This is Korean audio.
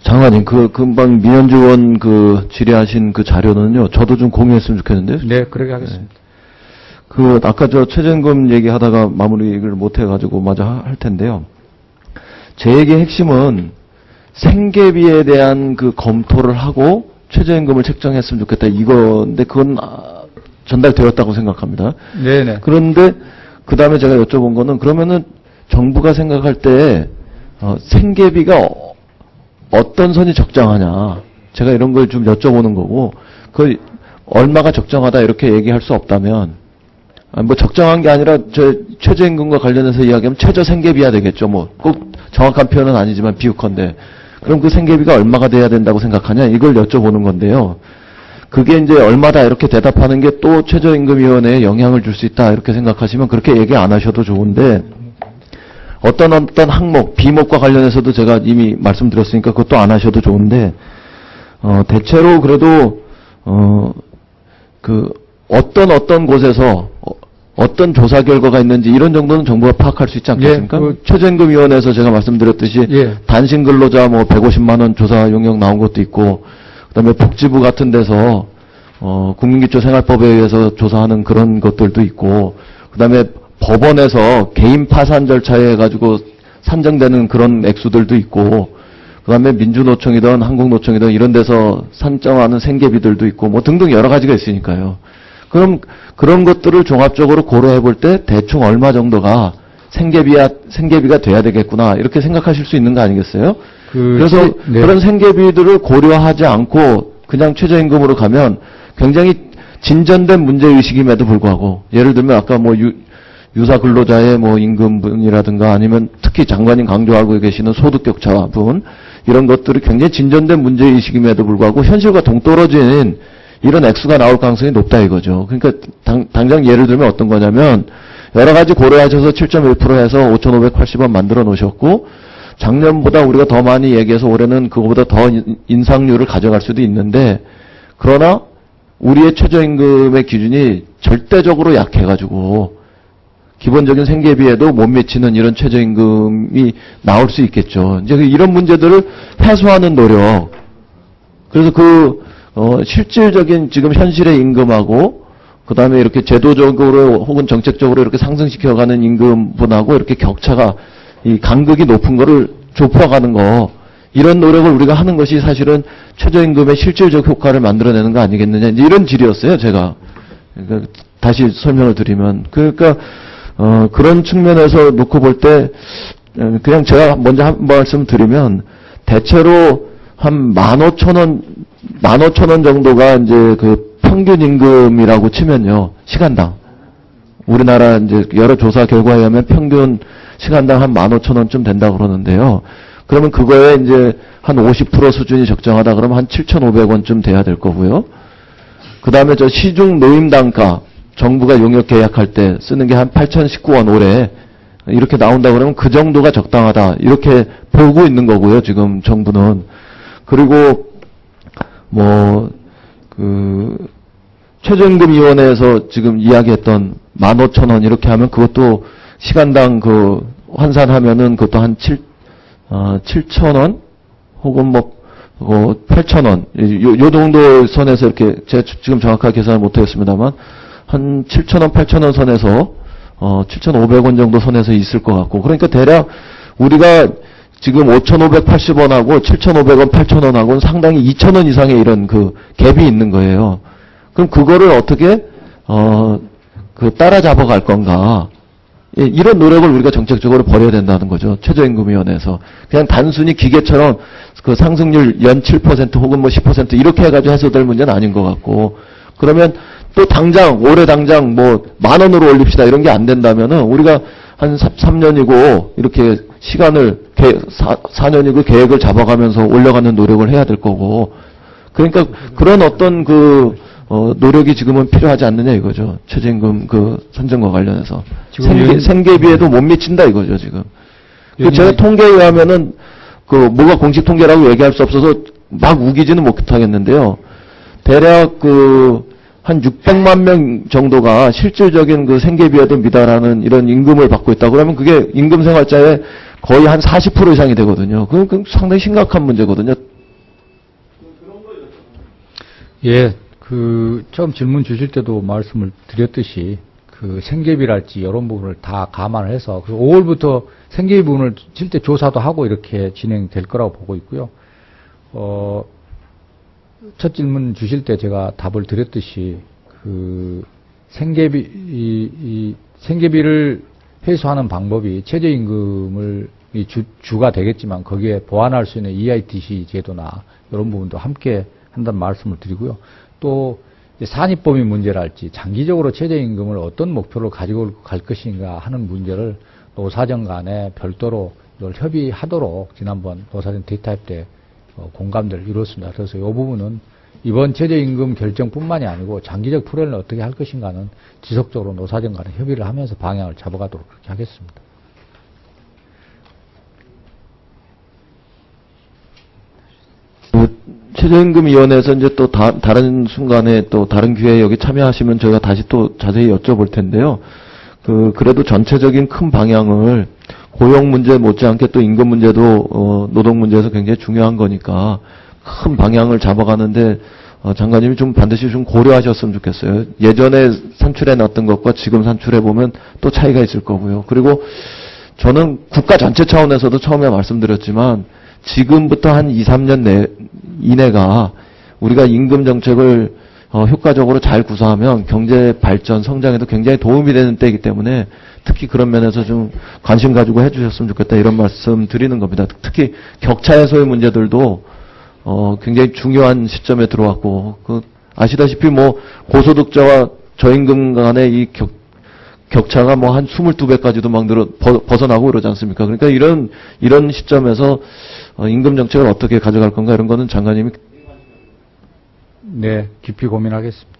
장관님, 금방 민현주 의원 질의하신 그 자료는요, 저도 좀 공유했으면 좋겠는데요. 네, 그렇게 하겠습니다. 아까 최저임금 얘기하다가 마무리를 못 해가지고 마저 할 텐데요. 제 얘기의 핵심은 생계비에 대한 검토를 하고 최저임금을 책정했으면 좋겠다 이건데, 그건 전달되었다고 생각합니다. 네네. 그런데 그 다음에 제가 여쭤본 거는, 그러면은 정부가 생각할 때 생계비가 어떤 선이 적정하냐, 제가 이런 걸 좀 여쭤보는 거고, 얼마가 적정하다 이렇게 얘기할 수 없다면, 뭐 적정한 게 아니라 최저임금과 관련해서 이야기하면 최저 생계비야 되겠죠. 뭐 꼭 정확한 표현은 아니지만 비유컨대. 그럼 그 생계비가 얼마가 돼야 된다고 생각하냐, 이걸 여쭤보는 건데요. 그게 이제 얼마다 이렇게 대답하는 게 또 최저임금위원회에 영향을 줄 수 있다 이렇게 생각하시면 그렇게 얘기 안 하셔도 좋은데, 어떤 항목, 비목과 관련해서도 제가 이미 말씀드렸으니까 그것도 안 하셔도 좋은데, 대체로 그래도 어떤 곳에서 어떤 조사 결과가 있는지 이런 정도는 정부가 파악할 수 있지 않겠습니까? 예, 최저임금위원회에서 제가 말씀드렸듯이 예. 단신 근로자 150만 원 조사 용역 나온 것도 있고, 그다음에 복지부 같은 데서 국민기초생활법에 의해서 조사하는 그런 것들도 있고, 그다음에 법원에서 개인 파산 절차에 가지고 산정되는 그런 액수들도 있고, 그다음에 민주노총이든 한국노총이든 이런 데서 산정하는 생계비들도 있고, 뭐 등등 여러 가지가 있으니까요. 그럼 그런 것들을 종합적으로 고려해 볼 때 대충 얼마 정도가 생계비가 돼야 되겠구나 이렇게 생각하실 수 있는 거 아니겠어요? 그래서 네. 그런 생계비들을 고려하지 않고 그냥 최저임금으로 가면 굉장히 진전된 문제의식임에도 불구하고, 예를 들면 아까 뭐 유사 근로자의 뭐 임금분이라든가, 아니면 특히 장관님 강조하고 계시는 소득격차분, 이런 것들이 굉장히 진전된 문제의식임에도 불구하고 현실과 동떨어진 이런 액수가 나올 가능성이 높다 이거죠. 그러니까 당장 예를 들면 어떤 거냐면, 여러 가지 고려하셔서 7.1% 해서 5,580원 만들어 놓으셨고, 작년보다 우리가 더 많이 얘기해서 올해는 그거보다 더 인상률을 가져갈 수도 있는데, 그러나 우리의 최저임금의 기준이 절대적으로 약해가지고 기본적인 생계비에도 못 미치는 이런 최저임금이 나올 수 있겠죠. 이제 이런 문제들을 해소하는 노력. 그래서 실질적인 지금 현실의 임금하고, 그 다음에 이렇게 제도적으로 혹은 정책적으로 이렇게 상승시켜가는 임금분하고 이렇게 격차가, 이 간극이 높은 거를 좁혀가는 거, 이런 노력을 우리가 하는 것이 사실은 최저임금의 실질적 효과를 만들어내는 거 아니겠느냐, 이런 질의였어요, 제가. 그러니까 다시 설명을 드리면. 그러니까, 그런 측면에서 놓고 볼 때, 그냥 제가 먼저 한 말씀 드리면, 대체로 한 15,000원 정도가 이제 평균 임금이라고 치면요, 시간당. 우리나라 이제 여러 조사 결과에 의하면 평균 시간당 한 15,000원쯤 된다고 그러는데요. 그러면 그거에 이제 한 50% 수준이 적정하다 그러면 한 7,500원쯤 돼야 될 거고요. 그 다음에 시중 노임단가, 정부가 용역 계약할 때 쓰는 게 한 8,019원 올해 이렇게 나온다 그러면 그 정도가 적당하다 이렇게 보고 있는 거고요, 지금 정부는. 그리고 최저임금위원회에서 지금 이야기했던 15,000원 이렇게 하면 그것도 시간당 환산하면은 그것도 한 7,000원 혹은 8,000원 요 정도 선에서 이렇게, 제가 지금 정확하게 계산을 못하겠습니다만 한 7,000원, 8,000원 선에서 7,500원 정도 선에서 있을 것 같고, 그러니까 대략 우리가 지금 5,580원하고 7,500원, 8,000원하고는 상당히 2,000원 이상의 이런 갭이 있는 거예요. 그럼 그거를 어떻게 따라잡아갈 건가? 예, 이런 노력을 우리가 정책적으로 벌여야 된다는 거죠. 최저임금위원회에서. 그냥 단순히 기계처럼 상승률 연 7% 혹은 10% 이렇게 해가지고 해소될 문제는 아닌 것 같고, 그러면 또 올해 당장 10,000원으로 올립시다 이런 게 안 된다면은 우리가 한 3년이고 이렇게 시간을 4년이고 계획을 잡아가면서 올려가는 노력을 해야 될 거고, 그러니까 그런 어떤 노력이 지금은 필요하지 않느냐 이거죠. 최저임금 선정과 관련해서. 생계비에도 못 미친다 이거죠, 지금. 제가 통계에 의하면은, 뭐가 공식 통계라고 얘기할 수 없어서 막 우기지는 못하겠는데요. 대략 한 600만 명 정도가 실질적인 생계비에도 미달하는 이런 임금을 받고 있다. 그러면 그게 임금 생활자의 거의 한 40% 이상이 되거든요. 그건 상당히 심각한 문제거든요. 예, 처음 질문 주실 때도 말씀을 드렸듯이, 생계비랄지 이런 부분을 다 감안을 해서, 5월부터 생계비 부분을 실제 조사도 하고 이렇게 진행될 거라고 보고 있고요. 첫 질문 주실 때 제가 답을 드렸듯이, 생계비를 회수하는 방법이 최저임금을 주가 되겠지만 거기에 보완할 수 있는 EITC 제도나 이런 부분도 함께 한다는 말씀을 드리고요. 또 산입범위 문제랄지 장기적으로 최저임금을 어떤 목표를 가지고 갈 것인가 하는 문제를 노사정 간에 별도로 이걸 협의하도록 지난번 노사정 대타협 때 공감대를 이뤘습니다. 그래서 이 부분은 이번 최저임금 결정뿐만이 아니고 장기적 풀이를 어떻게 할 것인가는 지속적으로 노사정 간에 협의를 하면서 방향을 잡아가도록 그렇게 하겠습니다. 최저임금위원회에서 이제 또 다른 순간에 또 다른 기회에 여기 참여하시면 저희가 다시 또 자세히 여쭤볼 텐데요. 그래도 전체적인 큰 방향을 고용 문제 못지않게 또 임금 문제도 노동 문제에서 굉장히 중요한 거니까 큰 방향을 잡아가는데 장관님이 좀 반드시 좀 고려하셨으면 좋겠어요. 예전에 산출해 놨던 것과 지금 산출해 보면 또 차이가 있을 거고요. 그리고 저는 국가 전체 차원에서도 처음에 말씀드렸지만 지금부터 한 2, 3년 이내가 우리가 임금 정책을 효과적으로 잘 구사하면 경제 발전, 성장에도 굉장히 도움이 되는 때이기 때문에 특히 그런 면에서 좀 관심 가지고 해주셨으면 좋겠다 이런 말씀 드리는 겁니다. 특히 격차 해소의 문제들도 굉장히 중요한 시점에 들어왔고 아시다시피 뭐 고소득자와 저임금 간의 이 격차가 뭐 한 22배까지도 막 벗어나고 그러지 않습니까? 그러니까 이런 시점에서 임금 정책을 어떻게 가져갈 건가 이런 거는 장관님이 네, 깊이 고민하겠습니다.